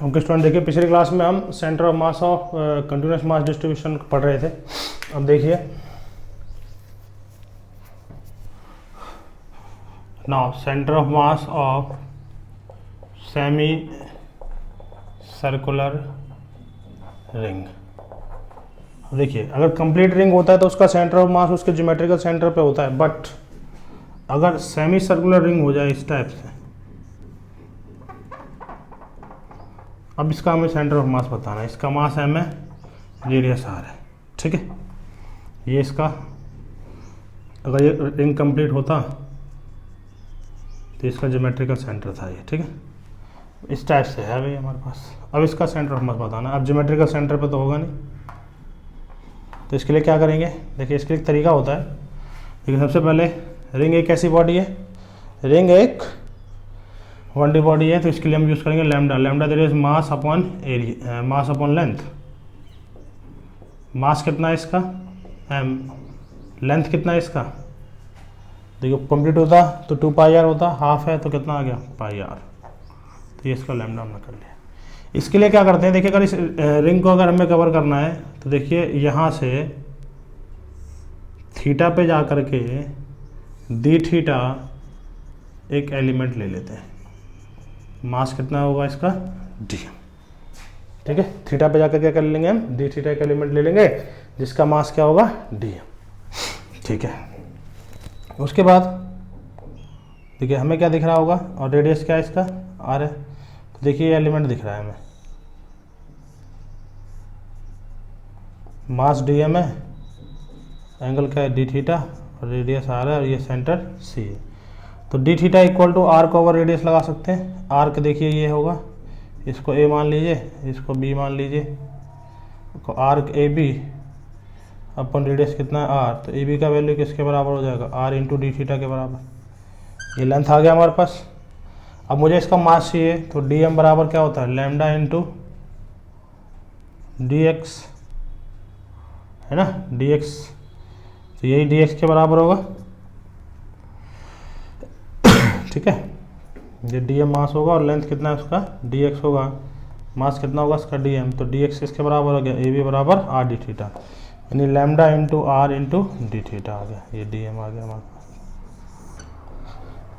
Okay student, देखिए पिछली class में हम centre of mass of continuous mass distribution पढ़ रहे थे। अब देखिए now centre of mass of semi circular ring. देखिए अगर कंप्लीट रिंग होता है तो उसका सेंटर ऑफ मास उसके ज्योमेट्रिकल सेंटर पे होता है, बट अगर सेमी सर्कुलर रिंग हो जाए इस टाइप से, अब इसका हमें सेंटर ऑफ मास बताना है। इसका मास m है, रेडियस r है, ठीक है। ये इसका अगर ये रिंग कंप्लीट होता तो इसका ज्योमेट्रिकल सेंटर था ये, ठीक है। इस टाइप से है भाई हमारे पास। अब इसका सेंटर ऑफ मास बताना। अब ज्योमेट्रिकल सेंटर पे तो होगा नहीं, तो इसके लिए क्या करेंगे, देखिए इसके लिए एक तरीका होता है। लेकिन सबसे पहले रिंग एक ऐसी बॉडी है, रिंग एक 1D बॉडी है, तो इसके लिए हम यूज़ करेंगे lambda. Lambda there is mass upon area, mass upon length. Mass कितना है इसका m, लेंथ कितना है इसका, देखो कंप्लीट होता तो 2πr होता, हाफ है तो कितना आ गया πr। तो ये इसका लैम्डा हमने कर लिया। इसके लिए क्या करते हैं, देखिए अगर इस रिंग को अगर हमें कवर करना है तो देखिए यहाँ से थीटा पे जा कर के डी थीटा एक एलिमेंट ले लेते हैं। मास कितना होगा इसका डी, ठीक है। थीटा पे जाकर क्या कर लेंगे हम, डी थीटा एक एलिमेंट ले लेंगे जिसका मास क्या होगा डी, ठीक है। उसके बाद देखिए हमें क्या दिख रहा होगा और रेडियस क्या है इसका आर है, तो देखिए ये एलिमेंट दिख रहा है हमें, मास डी एम है, एंगल क्या है डी थीटा और रेडियस आर है और ये सेंटर सी है। तो D theta equal to R को ओवर रेडियस लगा सकते हैं। आर का देखिए ये होगा, इसको ए मान लीजिए, इसको बी मान लीजिए, तो आर ए बी अपन रेडियस कितना है आर, तो ए बी का वैल्यू किसके बराबर हो जाएगा आर इंटू डी थीटा के बराबर। ये लेंथ आ गया हमारे पास। अब मुझे इसका मास चाहिए, तो डी एम बराबर क्या होता है लैम्डा इंटू डी एक्स, है ना, डी एक्स। तो यही डी एक्स के बराबर होगा, ठीक है। ये डी एम मास होगा और लेंथ कितना है उसका डी एक्स होगा, मास कितना होगा इसका डी एम, तो डी एक्स किसके बराबर हो गया ए बी बराबर आर डी थीटा, यानी lambda into R into D theta आ गया। ये डी एम आ गया हमारे पास,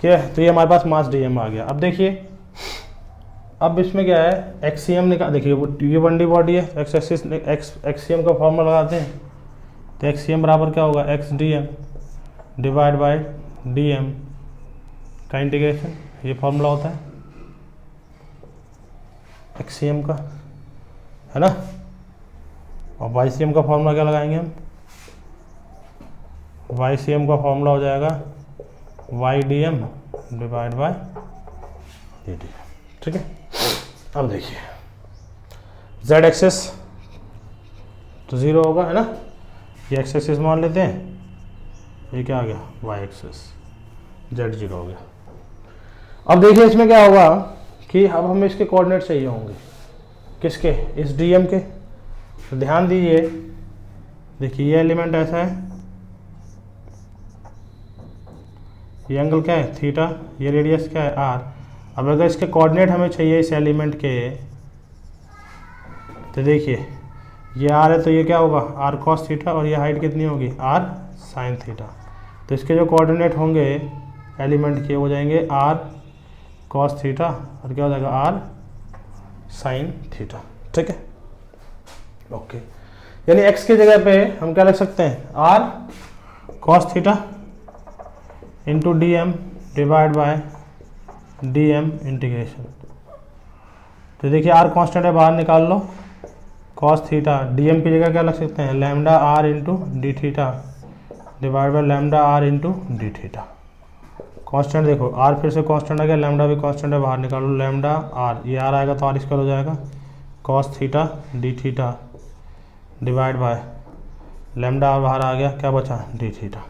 क्या है, तो ये हमारे पास मास डी एम आ गया। अब देखिए अब इसमें क्या है एक्सीएम निकाल, देखिए ये 1D बॉडी है, एक्स एक्सिस एक्सीएम का फॉर्मूला लगाते हैं, तो एक्सीएम बराबर क्या होगा X D M divide by D M का इंटीग्रेशन, ये फॉर्मूला होता है एक्सीएम का, है ना। और वाईसीएम का फॉर्मूला क्या लगाएंगे हम, वाईसीएम का फॉर्मूला हो जाएगा Y D M divide by D D, ठीक है। अब देखिए जेड एक्सेस तो 0 होगा, है ना, ये एक्स एक्सेस मान लेते हैं, ये क्या आ गया वाई एक्सेस, जेड 0 हो गया। अब देखिए इसमें क्या होगा कि अब हमें इसके कोऑर्डिनेट चाहिए होंगे, किसके, इस डीएम के। तो ध्यान दीजिए, देखिए ये एलिमेंट ऐसा है, ये एंगल क्या है थीटा, ये रेडियस क्या है आर। अब अगर इसके कोऑर्डिनेट हमें चाहिए इस एलिमेंट के, तो देखिए ये आर है तो ये क्या होगा आर कॉस थीटा और ये हाइट कितनी होगी आर साइन थीटा। तो इसके जो कोऑर्डिनेट होंगे एलिमेंट के हो जाएंगे आर कॉस थीटा और क्या हो जाएगा आर साइन थीटा, ठीक है, ओके। यानी एक्स की जगह पे हम क्या लिख सकते हैं R cos theta into D M divide by D M integration. तो देखिए आर कांस्टेंट है, बाहर निकाल लो, कॉस थीटा डी एम की जगह क्या लिख सकते हैं lambda R into D theta divide by lambda R into D theta. Constant देखो आर फिर से कांस्टेंट आ गया, लैम्डा भी कांस्टेंट है, बाहर निकालो लैम्डा आर, ये आर आएगा तो आर स्क्वायर हो जाएगा cos theta D theta divide by lambda R बाहर आ गया, क्या बचा डी थीटा।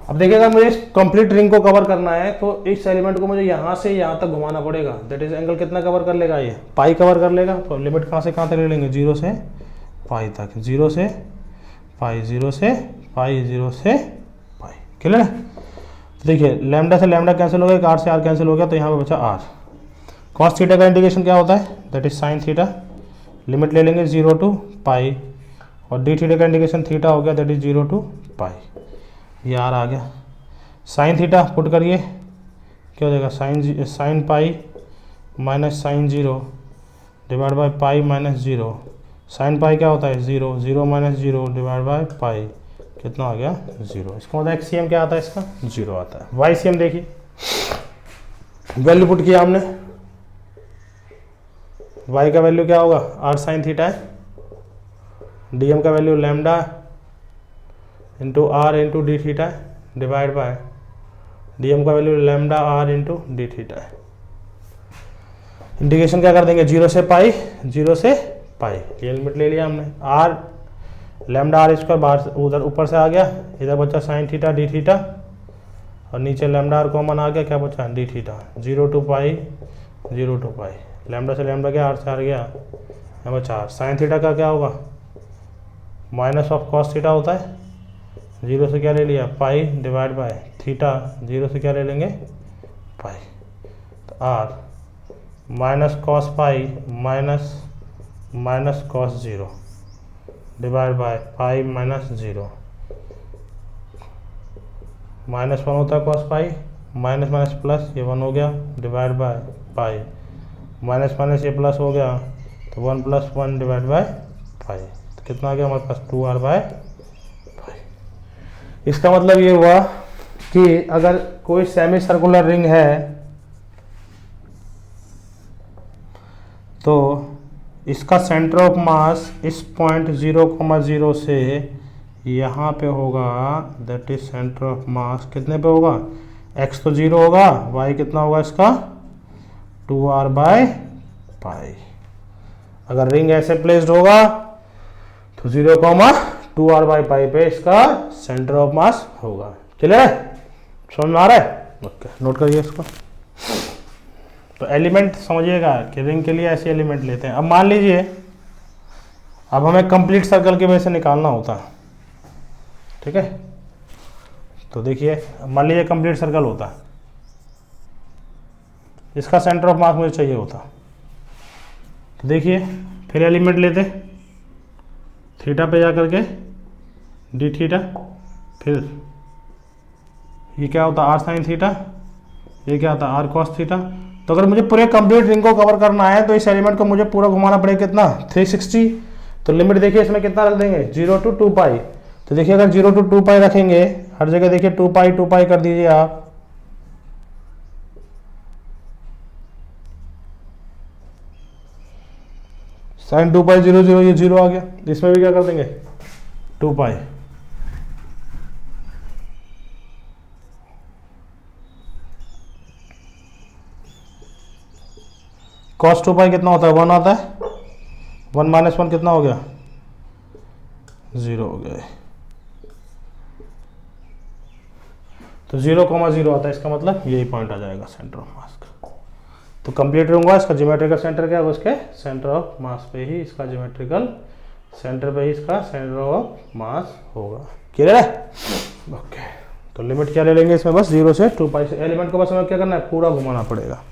अब देखिएगा मुझे इस कंप्लीट रिंग को कवर करना है, तो इस एलिमेंट को मुझे यहाँ से यहाँ तक घुमाना पड़ेगा। दैट इज एंगल कितना कवर कर लेगा, ये पाई कवर कर लेगा। तो लिमिट कहाँ से कहाँ तक ले लेंगे 0 से पाई तक, 0 से पाई, 0 से पाई, 0 से पाई, क्लियर है। तो देखिए लैम्डा से लैम्डा कैंसिल हो गया, आर से आर कैंसिल हो गया, तो यहाँ पे बचा आर। कॉस थीटा का इंडिकेशन क्या होता है, that is sine theta. Limit ले लेंगे 0 to पाई, और डी थीटा का इंडिकेशन थीटा हो गया, दैट इज 0 to पाई। ये आर आ गया। साइन थीटा पुट करिए, क्या हो जाएगा, sine pi minus sine 0 divide by pi minus 0। Sine pi क्या होता है 0, 0 माइनस 0 डिवाइड बाई पाई, कितना आ गया 0। इसका मतलब एक्सीएम क्या आता है, इसका 0 आता है। वाई सी एम देखिए, वैल्यू पुट किया हमने, y का वैल्यू क्या होगा, आर साइन थीटा है, dm का value lambda into R into D theta है, डिवाइड बाय dm का value lambda R into D theta है। इंडिकेशन क्या कर देंगे, 0 से पाई, 0 से पाई, ये लिमिट ले लिया हमने। आर लैम्डा आर स्क्वायर बाहर उधर ऊपर से आ गया, इधर बचा साइन थीटा डी थीटा, और नीचे लैम्डा आर कॉमन आ गया, क्या बचा D theta. 0 to pi, 0 to pi, lambda से लैम्डा गया, आर से आर गया, यहाँ बचा आर। साइन थीटा का क्या होगा, माइनस ऑफ कॉस थीटा होता है, 0 से क्या ले लिया पाई डिवाइड बाय थीटा, 0 से क्या ले लेंगे पाई, तो R minus cos pi minus cos 0 divide by pi minus 0। -1 होता है cos pi, minus minus plus, ये 1 हो गया, divide by pi, minus minus ये प्लस हो गया, तो 1 + 1 डिवाइड बाय पाई, तो कितना आ गया हमारे पास 2r बाय पाई। इसका मतलब ये हुआ कि अगर कोई सेमी सर्कुलर रिंग है तो इसका सेंटर ऑफ मास इस पॉइंट 0,0 से यहाँ पे होगा, दैट इज सेंटर ऑफ मास कितने पे होगा, x तो 0 होगा, y कितना होगा इसका 2r बाय पाई। अगर रिंग ऐसे प्लेस्ड होगा तो 0,2r बाय पाई पे इसका सेंटर ऑफ मास होगा। क्लियर है, समझ में आ रहा है, ओके नोट करिए इसको। तो एलिमेंट समझिएगा कि रिंग के लिए ऐसे एलिमेंट लेते हैं। अब मान लीजिए अब हमें कंप्लीट सर्कल की वजह से निकालना होता है, ठीक है, तो देखिए मान लीजिए कंप्लीट सर्कल होता है, इसका सेंटर ऑफ मास मुझे चाहिए होता, तो देखिए फिर एलिमेंट लेते, थीटा पे जा करके डी थीटा, फिर ये क्या होता आर साइन थीटा, ये क्या होता आर कॉस थीटा। तो अगर मुझे पूरे कंप्लीट रिंग को कवर करना है तो इस एलिमेंट को मुझे पूरा घुमाना पड़ेगा, कितना 360। तो लिमिट देखिए इसमें कितना रख देंगे 0 to 2 पाई। तो देखिए अगर 0 to 2 पाई रखेंगे, हर जगह देखिए 2 पाई कर दीजिए आप, साइन 2 पाई 0 0, ये 0 आ गया, इसमें भी क्या कर देंगे 2 पाई। cos 2 पाई कितना होता है 1 आता है, 1 - 1 कितना हो गया 0 हो गया, तो 0,0 आता है, इसका मतलब यही पॉइंट आ जाएगा सेंटर ऑफ मास का। तो कंप्लीट होगा, इसका ज्योमेट्रिकल सेंटर क्या होगा, उसके सेंटर ऑफ मास पे ही इसका ज्योमेट्रिकल सेंटर पे ही इसका सेंटर ऑफ मास होगा। क्लियर है, ओके। तो लिमिट क्या ले लेंगे इसमें, बस 0 से 2 पाई से एलिमेंट को बस हमें क्या करना है, पूरा घुमाना पड़ेगा।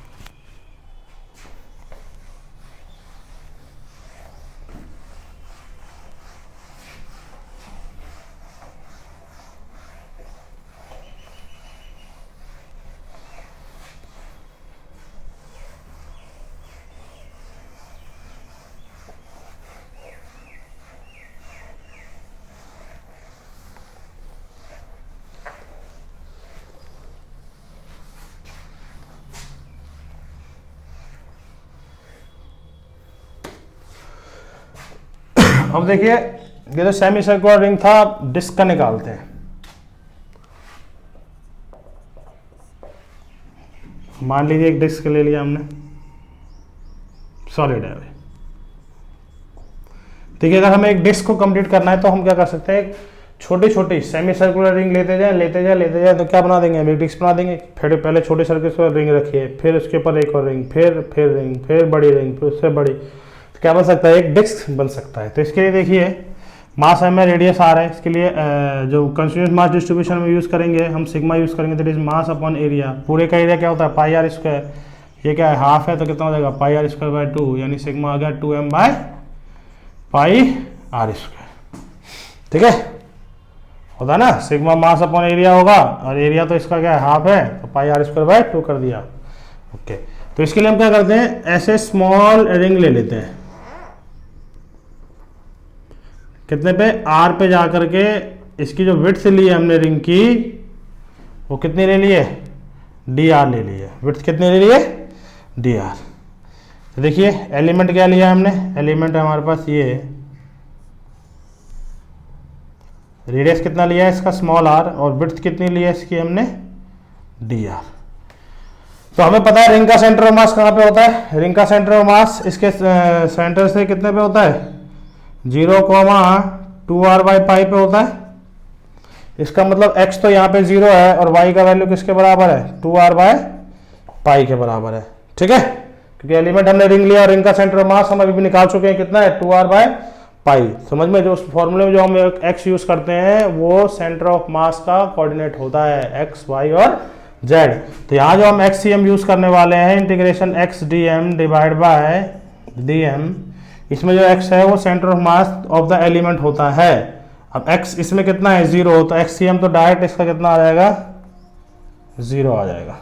अब देखिए ये तो सेमी सर्कुलर रिंग था, डिस्क का निकालते हैं। मान लीजिए एक डिस्क ले लिया हमने, सॉलिड है। देखिए अगर हमें एक डिस्क को कंप्लीट करना है तो हम क्या कर सकते हैं, छोटी छोटी सेमी सर्कुलर रिंग लेते जाए तो क्या बना देंगे, हम एक डिस्क बना देंगे। फिर पहले छोटे सर्कुलर रिंग रखिए, फिर उसके ऊपर एक और रिंग, फिर रिंग, फिर बड़ी रिंग, फिर उससे बड़ी, तो क्या बन सकता है, एक डिस्क बन सकता है। तो इसके लिए देखिए मास एम में रेडियस आ रहा है, इसके लिए जो कंटिन्यूस मास डिस्ट्रीब्यूशन में यूज़ करेंगे हम सिग्मा यूज़ करेंगे, that is mass upon area. पूरे का एरिया क्या होता है पाई आर स्क्वायर, ये क्या है हाफ है, तो कितना हो जाएगा पाई आर स्क्वायर बाय 2, यानी सिग्मा आ गया 2m by pi are square. ठीक है, होता है ना, सिग्मा मास अपॉन एरिया होगा, और एरिया तो इसका क्या है हाफ है, तो पाई आर स्क्वायर बाय 2 कर दिया। ओके, तो इसके लिए हम क्या करते हैं, ऐसे स्मॉल रिंग ले लेते हैं, कितने पे, आर पे जा करके इसकी जो विड्थ ली है हमने रिंग की, वो कितनी ले ली है, डी आर ले ली है। विड्थ कितनी ले ली है, डी आर। तो देखिए एलिमेंट क्या लिया हमने, एलिमेंट है हमारे पास ये, रेडियस कितना लिया है इसका स्मॉल आर, और विड्थ कितनी ली है इसकी हमने, डी आर। तो हमें पता है रिंग का सेंटर ऑफ मास कहाँ पे होता है, रिंग का सेंटर ऑफ मास इसके सेंटर से कितने पे होता है, 0,2r बाई पाई पे होता है। इसका मतलब x तो यहाँ पे 0 है, और y का वैल्यू किसके बराबर है, 2r बाय पाई के बराबर है। ठीक है, क्योंकि एलिमेंट हमने रिंग लिया, और रिंग का सेंटर ऑफ मास हम अभी भी निकाल चुके हैं, कितना है, 2r बाय पाई। समझ में, जो उस फॉर्मूले में जो हम x यूज करते हैं वो सेंटर ऑफ मास का कोऑर्डिनेट होता है, x, y और z। तो यहाँ जो हम xcm यूज करने वाले हैं, integration x dm divide by dm, इसमें जो x है वो centre of mass of the element होता है। अब x इसमें कितना है, 0, तो xcm तो डायरेक्ट इसका कितना आ जाएगा, 0 आ जाएगा।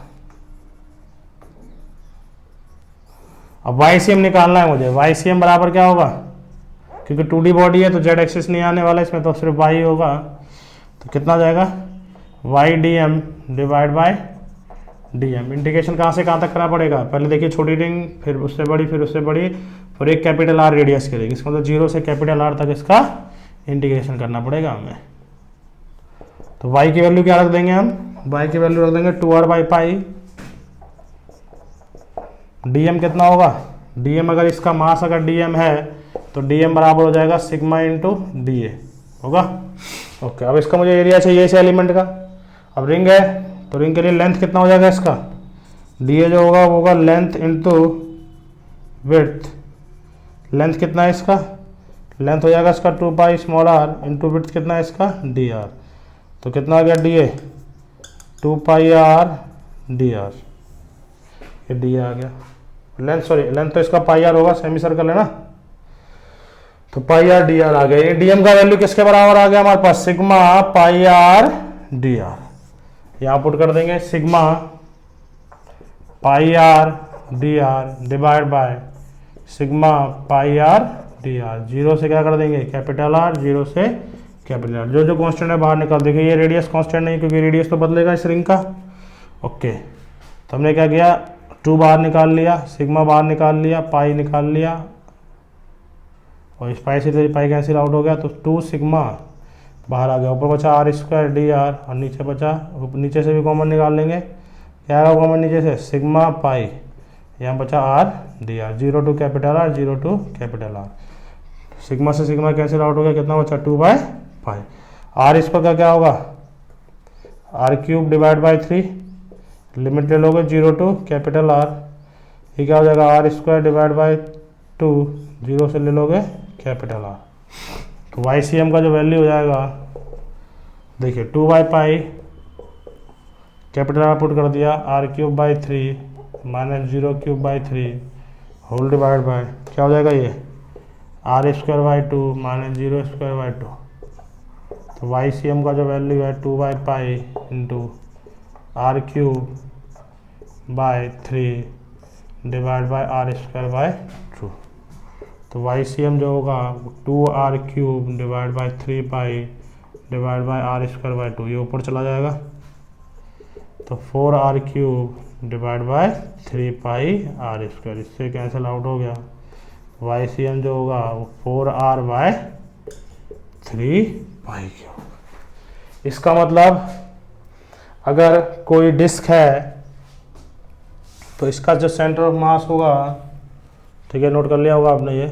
अब ycm निकालना है मुझे, ycm बराबर क्या होगा, क्योंकि 2D बॉडी है तो z एक्सिस नहीं आने वाला इसमें, तो सिर्फ y होगा, तो कितना आ जाएगा, y dm divide by dm। Integration कहाँ से कहाँ तक करना पड़ेगा, पहले देखिए छोटी रिंग, फिर उससे बड़ी, फिर उससे बड़ी, और एक कैपिटल R रेडियस की रिंग, इसका मतलब 0 से कैपिटल R तक इसका इंटीग्रेशन करना पड़ेगा हमें। तो y की वैल्यू क्या रख देंगे हम, y की वैल्यू रख देंगे 2r बाई पाई। dm कितना होगा, dm अगर इसका मास अगर dm है तो dm बराबर हो जाएगा सिग्मा इंटू da होगा। ओके, अब इसका मुझे एरिया चाहिए इस एलिमेंट का। अब रिंग है तो रिंग के लिए लेंथ कितना हो जाएगा इसका, da जो होगा वो होगा लेंथ इंटू विड्थ। लेंथ कितना है इसका, लेंथ हो जाएगा इसका 2 pi small r into width कितना है इसका, dr। तो कितना आ गया da, 2 पाई r dr, ये d आ गया। लेंथ, सॉरी लेंथ तो इसका पाई r होगा, सेमी सर्कल है ना, तो पाई r dr आ गया। ये dm का वैल्यू किसके बराबर आ गया हमारे पास, सिग्मा पाई r dr। यहाँ पुट कर देंगे sigma pi r dr divide by sigma pi r dr। 0 से क्या कर देंगे कैपिटल R, 0 से कैपिटल R, जो जो कांस्टेंट है बाहर निकाल देंगे। ये रेडियस कांस्टेंट नहीं, क्योंकि रेडियस तो बदलेगा इस रिंग का। ओके, तो हमने क्या किया, 2 बाहर निकाल लिया, सिग्मा बाहर निकाल लिया, पाई निकाल लिया, और इस पाई से पाई कैंसिल आउट हो गया, तो 2 सिग्मा बाहर आ गया, ऊपर बचा r स्क्वायर dr, और नीचे बचा, नीचे से भी कॉमन निकाल लेंगे, क्या आएगा कॉमन नीचे से, सिग्मा पाई, यहाँ बचा r dr, 0 to capital R, 0 to capital R। Sigma से सिग्मा कैंसिल आउट हो गया, कितना बचा 2 बाय पाई। r इसका क्या होगा, r cube divide by 3, limit ले लोगे 0 टू कैपिटल R, ये क्या हो जाएगा r स्क्वायर डिवाइड बाय 2, 0 से ले लोगे कैपिटल R। तो YCM का जो वैल्यू हो जाएगा, देखिए 2 by pi, capital R put कर दिया, r cube by 3 minus 0 cube by 3 whole divide by, क्या हो जाएगा ये r square by 2 minus 0 square by 2। तो YCM का जो वैल्यू है 2 by pi into r cube by 3 divide by r square by 2। तो YCM जो होगा 2r cube divide by 3 pi divide by r square by 2, ये ऊपर चला जाएगा, तो 4r cube divide by 3 pi r square, इससे कैंसिल आउट हो गया। YCM जो होगा वो 4r बाय 3 पाई क्यूब। इसका मतलब अगर कोई डिस्क है तो इसका जो सेंटर ऑफ मास होगा, ठीक है, नोट कर लिया होगा आपने ये,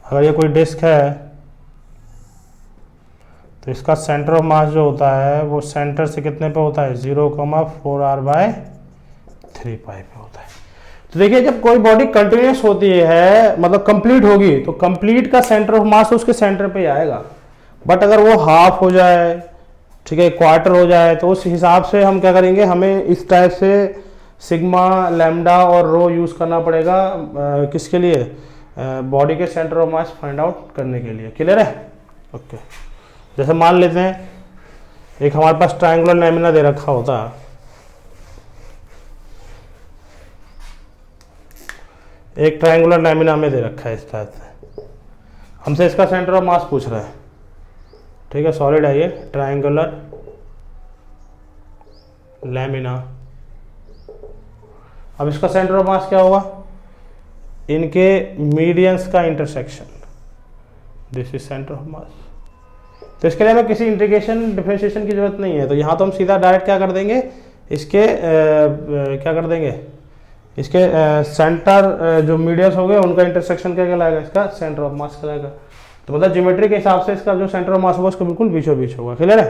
अगर ये कोई डिस्क है तो इसका सेंटर ऑफ मास जो होता है वो सेंटर से कितने पे होता है, 0,4r बाय 3 पाई पे होता है। तो देखिए जब कोई बॉडी कंटिन्यूस होती है, मतलब कंप्लीट होगी, तो कंप्लीट का सेंटर ऑफ मास उसके सेंटर पे आएगा। बट अगर वो हाफ हो जाए ठीक है, क्वार्टर हो जाए, तो उस हिसाब से हम क्या करेंगे, हमें इस टाइप से सिग्मा, लैम्डा और रो यूज़ करना पड़ेगा किसके लिए, बॉडी के centre of mass find out करने के लिए। क्लियर है? ओके। जैसे मान लेते हैं एक हमारे पास ट्रायंगुलर लैमिना दे रखा होता, एक ट्रायंगुलर लैमिना हमें दे रखा है इस टाइप से, हमसे इसका सेंटर ऑफ मास पूछ रहा है। ठीक है, सॉलिड है ये ट्रायंगुलर लैमिना। अब इसका सेंटर ऑफ मास क्या होगा, इनके मीडियंस का intersection, this is centre of मास। तो इसके लिए हमें किसी इंटीग्रेशन डिफरेंशिएशन की जरूरत नहीं है, तो यहाँ तो हम सीधा डायरेक्ट क्या कर देंगे, इसके क्या कर देंगे, इसके सेंटर जो मीडियंस हो गए उनका इंटरसेक्शन क्या कहलाएगा, इसका सेंटर ऑफ मास कहलाएगा। तो मतलब ज्योमेट्री के हिसाब से इसका जो सेंटर ऑफ मास होगा उसको बिल्कुल बीचों बीच होगा। क्लियर है?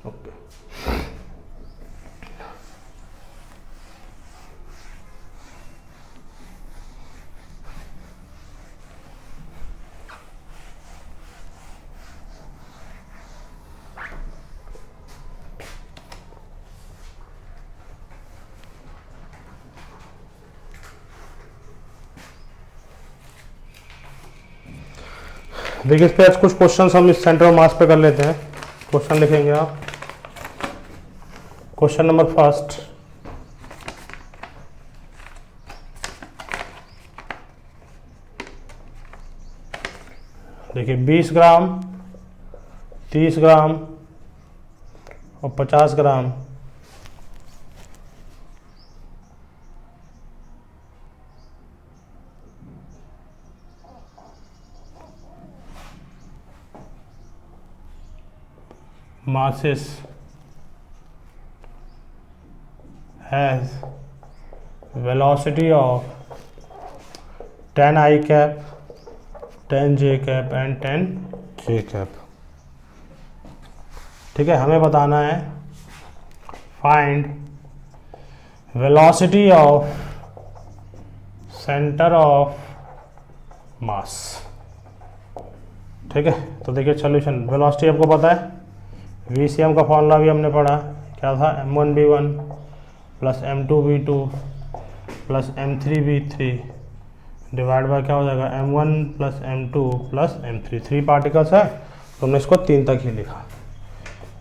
ओके। देखिए इस पे आज कुछ क्वेश्चंस हम इस सेंटर ऑफ मास पे कर लेते हैं। क्वेश्चन लिखेंगे आप। क्वेश्चन नंबर फर्स्ट, देखिए 20 ग्राम, 30 ग्राम और 50 ग्राम masses has velocity of 10 I cap, 10 J cap and 10 J cap। ठीक है, हमें बताना है find velocity of centre of मास। ठीक है, तो देखिए सॉल्यूशन, वेलोसिटी आपको पता है, VCM का फॉर्मूला भी हमने पढ़ा, क्या था, m1v1 plus m2v2 plus m3v3 divide by क्या हो जाएगा, m1 plus m2 plus m3। 3 particles है तो हमने इसको 3 तक ही लिखा।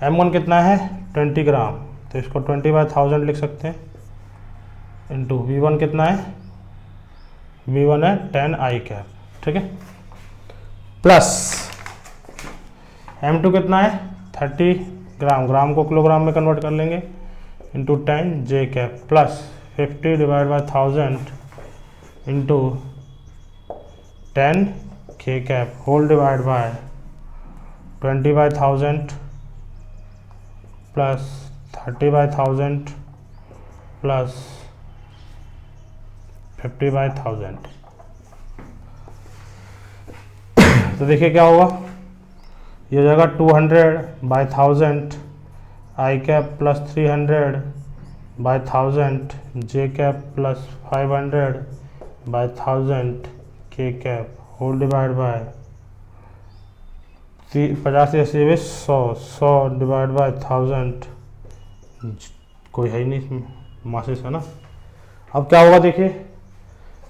m1 कितना है, 20 ग्राम, तो इसको 20/1000 लिख सकते हैं, इंटू v1 कितना है, v1 है 10 I कैप। ठीक है, प्लस m2 कितना है 30 ग्राम, ग्राम को किलोग्राम में कन्वर्ट कर लेंगे, into 10 J cap plus 50/1000 into 10 K cap whole divide by 20/1000 plus 30/1000 plus 50/1000। तो देखिए क्या होगा, ये हो जाएगा 200/1000 I cap plus 300/1000 J cap plus 500/1000 K cap whole divide by 50 80 100 divide by 1000, कोई है ही नहीं इसमें, मासेस है ना। अब क्या होगा देखिए,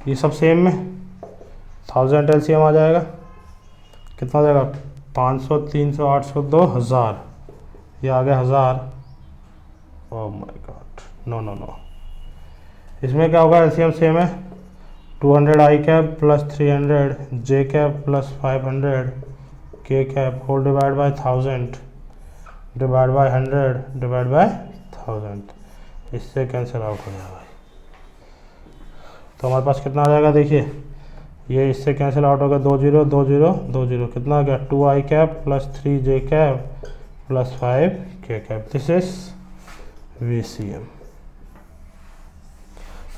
ये सब सेम में 1000 LCM आ जाएगा, कितना आ जाएगा, 500 300 800 2000, ये आ गया 1000। Oh my god, no no no, इसमें क्या होगा, एलसीएम सेम है, 200 I cap plus 300 J cap plus 500 K cap whole divide by 1000 divide by 100 divide by 1000, इससे कैंसिल आउट हो जाएगा। तो हमारे पास कितना आ जाएगा, देखिए ये इससे कैंसिल आउट होगा, 2 0 2 0 2 0, कितना आ गया, 2 I cap plus 3 J cap plus 5 K cap, this is VCM।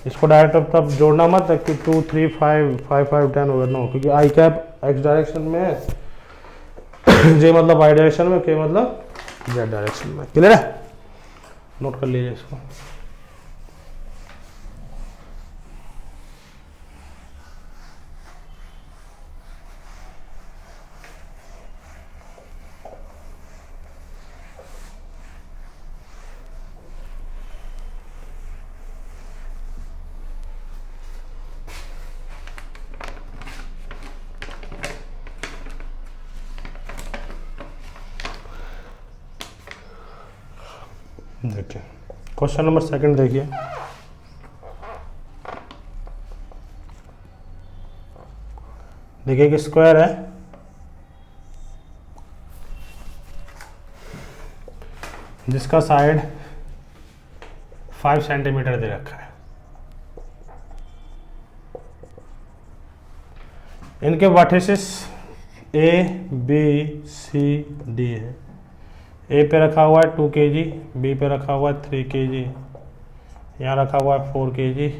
इसको डायरेक्ट अब जोड़ना मत कि 2 3 5 5 5 10 होगा, नो, क्योंकि I कैप x डायरेक्शन में है, J मतलब y डायरेक्शन में, K मतलब z डायरेक्शन में। क्लियर है? नोट कर लीजिए इसको। देखिए क्वेश्चन नंबर सेकंड देखिए, देखिए एक स्क्वायर है, जिसका साइड 5 सेंटीमीटर दे रखा है। इनके vertices A B C D है। ए पे रखा हुआ है 2 kg, बी पे रखा हुआ है 3 kg, यहाँ रखा हुआ है 4 kg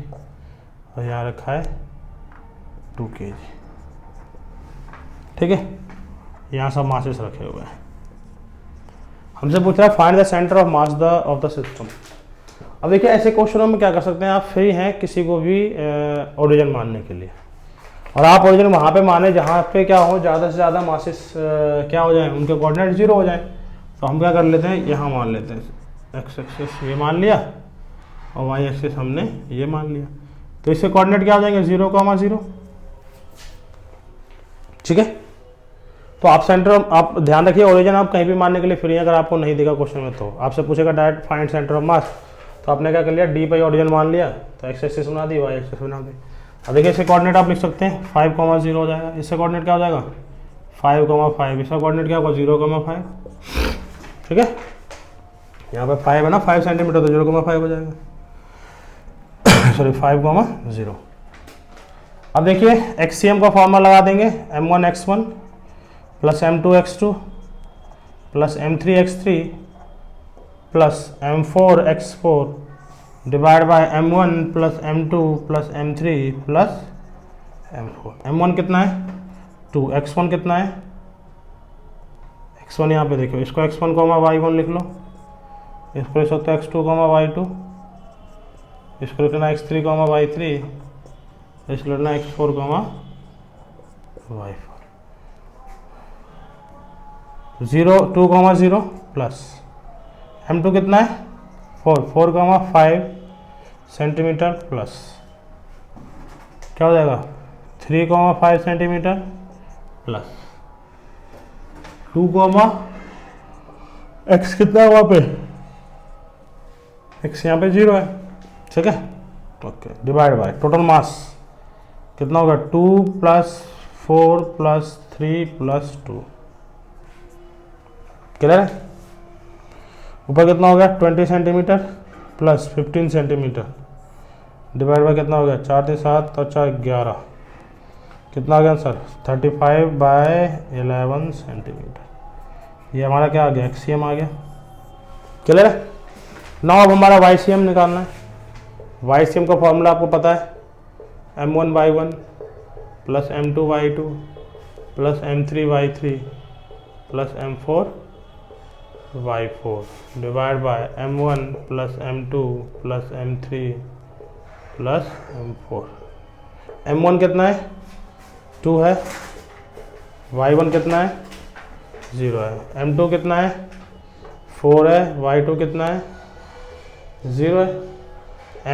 और यहाँ रखा है 2 kg। ठीक है, यहाँ सब मासेस रखे हुए हैं। हमसे पूछ रहा है find the centre of mass of the system. अब देखिए ऐसे क्वेश्चनों में क्या कर सकते हैं, आप फ्री हैं किसी को भी ओरिजिन मानने के लिए, और आप ओरिजिन वहाँ पे माने जहाँ पे क्या हो, ज़्यादा से ज़्यादा मासेस क्या हो जाए, उनके कोऑर्डिनेट 0 हो जाए। तो हम क्या कर लेते हैं, यहाँ मान लेते हैं, एक्स एक्सिस ये मान लिया और वाई एक्सिस हमने ये मान लिया। तो इससे कोऑर्डिनेट क्या हो जाएंगे, 0,0। ठीक है, तो आप सेंटर, आप ध्यान रखिए ओरिजिन आप कहीं भी मानने के लिए फ्री है। अगर आपको नहीं देगा क्वेश्चन में तो आपसे पूछेगा डायरेक्ट फाइंड सेंटर ऑफ मास, तो आपने क्या कर लिया, डी पे ओरिजिन मान लिया, तो एक्स एक्सिस बना दी, वाई एक्सिस बना दी। अब देखिए इससे कोऑर्डिनेट आप लिख सकते हैं 5,0 हो जाएगा। इससे कोऑर्डिनेट क्या हो जाएगा 5,5, इसका कोऑर्डिनेट क्या होगा 0,5। ठीक है, यहाँ पे 5 है ना, 5 सेंटीमीटर, तो 0,5 हो जाएगा सॉरी 5,0। अब देखिए एक्ससीएम का फॉर्मूला लगा देंगे, m1x1 plus m2x2 plus m3x3 plus m4x4 divide by m1 plus m2 plus m3 plus m4। m1 कितना है 2, x1 कितना है, x1 यहाँ पे देखो, इसको x1 y1 लिख लो, इसको लिख सकते हो x2 y2, इसको लिखना x3 y3, इसको लिखना x4 y4। 2,0 प्लस m2 कितना है 4,5 सेंटीमीटर प्लस क्या हो जाएगा 3,5 सेंटीमीटर प्लस 2, x कितना है वहाँ पे, x यहाँ पे 0 है। ठीक है, okay, divide by total mass कितना होगा 2 प्लस 4 प्लस 3 प्लस 2। क्लियर है, ऊपर कितना हो गया 20 centimetre plus 15 centimetre divide by कितना हो गया 4 से 7 और 4 11, कितना आ गया सर 35/11 सेंटीमीटर। ये हमारा क्या आ गया एक्ससीएम आ गया। क्लियर है, नाउ अब हमारा वाईसीएम निकालना है। वाईसीएम का फॉर्मूला आपको पता है, m1y1 plus m2y2 plus m3y3 plus m4y4 divide by m1 plus m2 plus m3 plus m4। m1 कितना है 2 है, y1 कितना है 0 है, m2 कितना है 4 है, y2 कितना है 0 है,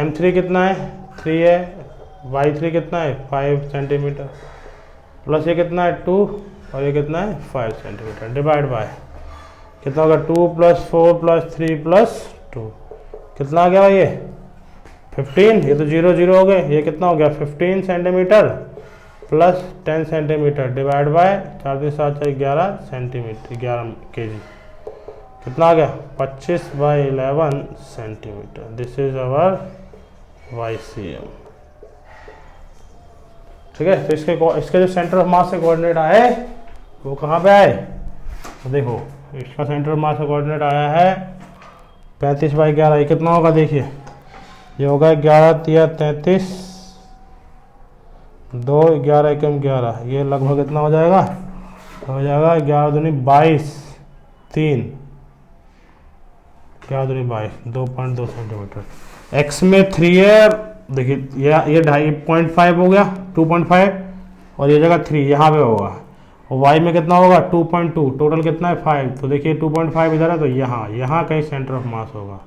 m3 कितना है 3 है, y3 कितना है 5 सेंटीमीटर प्लस ये कितना है 2 और ये कितना है 5 सेंटीमीटर डिवाइड बाय कितना होगा 2 प्लस 4 प्लस 3 प्लस 2, कितना आ गया भाई ये 15, ये तो 0 0 हो गए, ये कितना हो गया 15 centimetre plus 10 centimetre divide by 4 से 7 11 सेंटीमीटर 11 kg, कितना आ गया 25/11 centimetre. This is our YCM। ठीक है, तो इसके जो सेंटर ऑफ मास से कोऑर्डिनेट आए वो कहाँ पे आए, तो देखो इसका सेंटर ऑफ मास से कोऑर्डिनेट आया है 35/11। ये कितना होगा देखिए, ये होगा 11 3 33, 2 11 1 11, ये लगभग कितना हो जाएगा, हो जाएगा 11 दूनी 22, 3 11 दूनी 22, 2.2 सेंटीमीटर। एक्स में 3 है, देखिए ये 2.5 हो गया 2.5 और ये जगह 3 यहाँ पे होगा, और y में कितना होगा 2.2, टोटल कितना है 5। तो देखिए 2.5 इधर है, तो यहाँ कहीं सेंटर ऑफ मास होगा,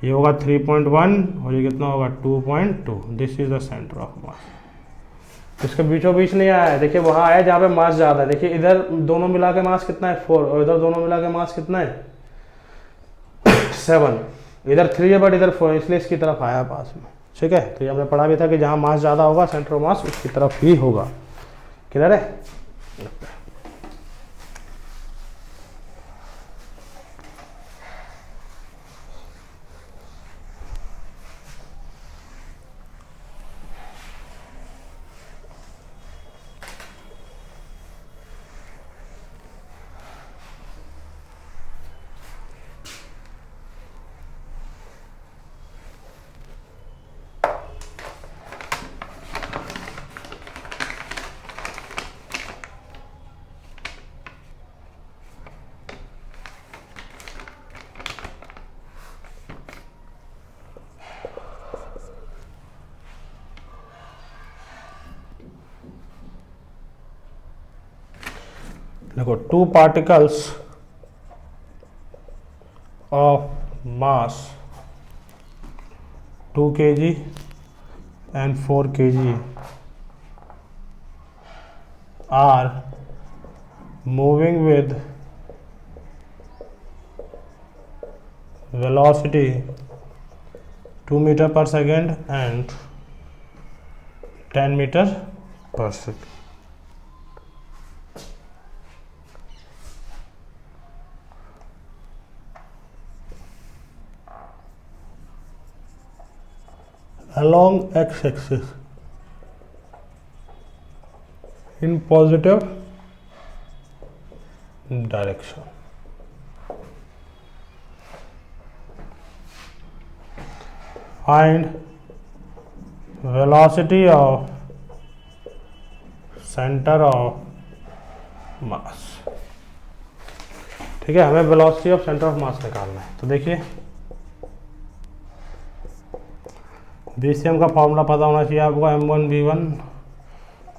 ये होगा 3.1 और ये कितना होगा 2.2। This is the centre of मास। इसके बीचों बीच नहीं आया है, देखिए वहाँ आया जहाँ पे मास ज़्यादा है। देखिए इधर दोनों मिला के मास कितना है 4 और इधर दोनों मिला के मास कितना है 7, इधर 3 है बट इधर 4, इसलिए इसकी तरफ आया पास में। ठीक है, तो ये हमने पढ़ा भी था कि जहाँ मास ज़्यादा होगा सेंटर ऑफ मास उसकी तरफ ही होगा। क्लियर है? देखो, 2 particles of mass 2 kg and 4 kg are moving with velocity 2 meter per second and 10 meter per second. Along x-axis in positive direction. Find velocity of center of mass. ठीक है, हमें velocity of centre of मास निकालना है। तो देखिए, BCM का formula पता होना चाहिए आपको, m1 v1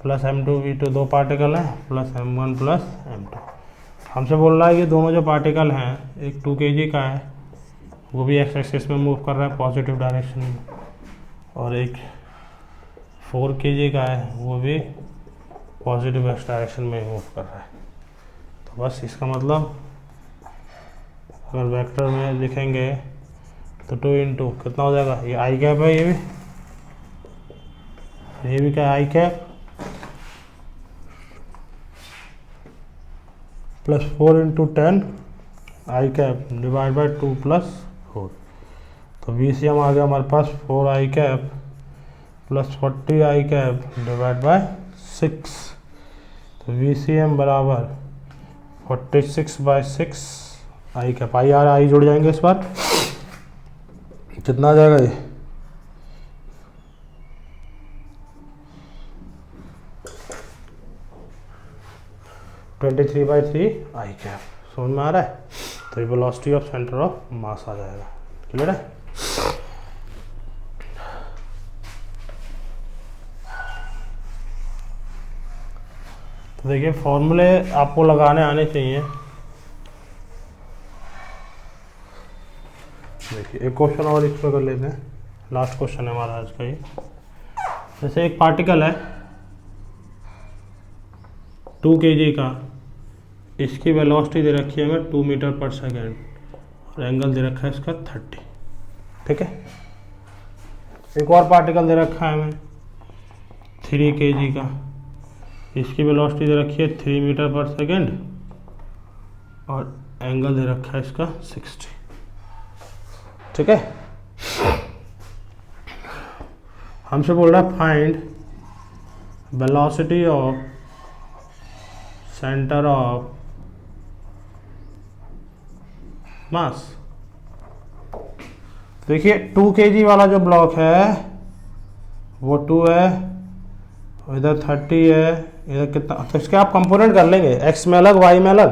plus m2 v2 दो पार्टिकल हैं, प्लस m1 प्लस m2। हमसे बोल रहा है कि दोनों जो पार्टिकल हैं, एक 2 kg का है वो भी एक्स एक्सिस में मूव कर रहा है पॉजिटिव डायरेक्शन में, और एक 4 kg का है वो भी पॉजिटिव एक्स डायरेक्शन में मूव कर रहा है। तो बस इसका मतलब अगर वेक्टर में लिखेंगे तो 2 इंटू कितना हो जाएगा, ये आई कैप है, ये भी क्या है, I cap plus 4 into 10 I cap divide by 2 plus 4। तो VCM आ गया हमारे पास 4 I cap plus 40 I cap divide by 6। तो VCM बराबर 46/6 आई कैप। आई जुड़ जाएंगे इस बार, कितना आ जाएगा ये, (23/3 आई कैप। समझ में आ रहा है? तो ये velocity of centre of mass आ जाएगा। क्लियर है? तो देखिए, फॉर्मूले आपको लगाने आने चाहिए। देखिए, एक क्वेश्चन और इस पर कर लेते हैं, लास्ट क्वेश्चन है हमारा आज का ये। जैसे एक पार्टिकल है 2 kg का, इसकी वेलोसिटी दे रखी है हमें 2 मीटर पर सेकेंड और एंगल दे रखा है इसका 30। ठीक है, एक और पार्टिकल दे रखा है हमें 3 kg का, इसकी वेलोसिटी दे रखी है 3 मीटर पर सेकेंड और एंगल दे रखा है इसका 60। ठीक है, हमसे बोल रहा है find velocity of centre of मास। देखिए, 2 kg वाला जो ब्लॉक है वो 2 है, इधर 30 है, इधर कितना, तो इसके आप कंपोनेंट कर लेंगे, x में अलग y में अलग।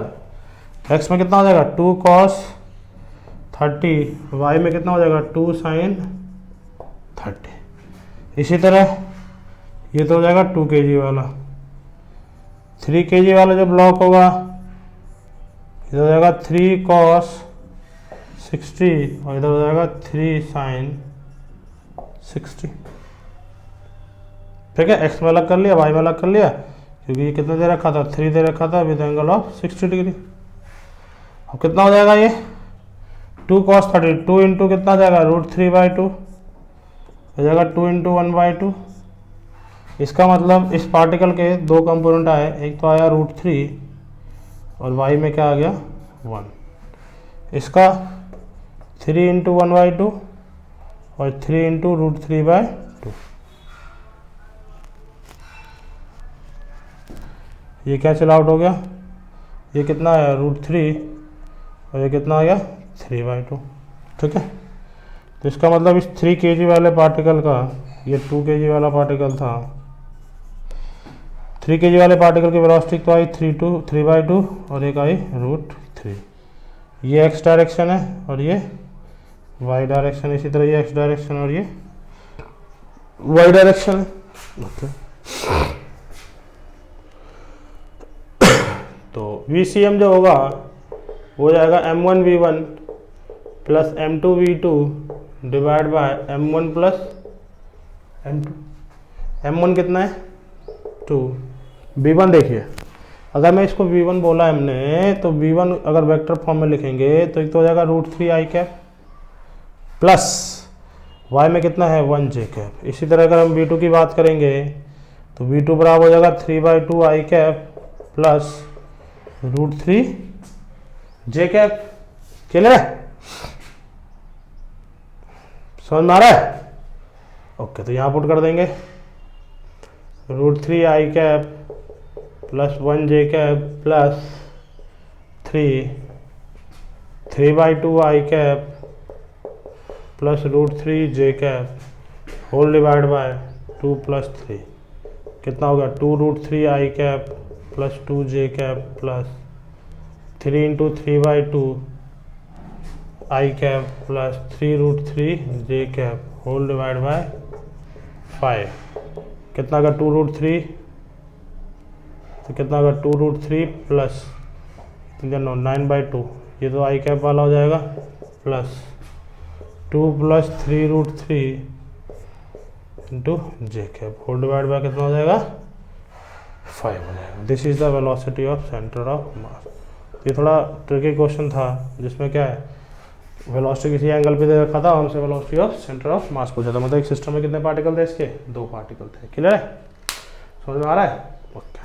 x में कितना हो जाएगा 2 cos 30, y में कितना हो जाएगा 2 sin 30। इसी तरह ये तो हो जाएगा 2 kg वाला। 3 kg वाला जो ब्लॉक होगा इधर हो जाएगा 3 cos 60 और इधर हो जाएगा 3 sin 60। ठीक है, x में अलग कर लिया, y में अलग कर लिया, क्योंकि ये कितना दे रखा था, 3 दे रखा था विद एंगल ऑफ 60 डिग्री। अब कितना हो जाएगा ये 2 cos 30, 2 इंटू कितना जाएगा √3/2 हो जाएगा 2 इंटू 1/2। इसका मतलब इस पार्टिकल के दो कंपोनेंट आए, एक तो आया √3 और y में क्या आ गया 1। इसका 3 इंटू 1/2 और 3 इंटू √3/2। ये क्या चल आउट हो गया, ये कितना आया √3 और ये कितना आ गया 3/2। ठीक है, तो इसका मतलब इस 3 kg वाले पार्टिकल का, ये 2 kg वाला पार्टिकल था, 3 kg वाले पार्टिकल की वेलोसिटी तो आई 3/2 और एक आई √3। ये x डायरेक्शन है और ये y डायरेक्शन, इसी तरह ये x डायरेक्शन और ये y डायरेक्शन है। ओके, तो VCM जो होगा वो जाएगा m1v1 plus m2v2 divide by m1 plus m2। m1 कितना है 2, v1 देखिए, अगर मैं इसको v1 बोला हमने तो v1 अगर वेक्टर फॉर्म में लिखेंगे तो एक तो हो जाएगा √3i प्लस y में कितना है 1j। इसी तरह अगर हम v2 की बात करेंगे तो v2 बराबर हो जाएगा 3/2i प्लस √3j। क्लियर है, समझ में आ रहा है? ओके, तो यहाँ पुट कर देंगे √3i plus 1j plus 3/2i plus √3j whole divide by 2 plus 3। कितना होगा 2√3i plus 2j plus 3 into 3/2i plus 3√3j whole divide by 5। कितना का 2√3, तो कितना का 2√3 प्लस 9/2, ये तो i वाला हो जाएगा plus 2 plus 3√3 into j whole divide by कितना हो जाएगा 5 हो जाएगा। This is the velocity of centre of mass. ये थोड़ा ट्रिकी क्वेश्चन था जिसमें क्या है, वेलोसिटी किसी एंगल पे दे रखा था, हमसे वेलोसिटी ऑफ सेंटर ऑफ मास पूछा था। मतलब एक सिस्टम में कितने पार्टिकल थे, इसके 2 पार्टिकल थे। क्लियर है, समझ में आ रहा है? ओके।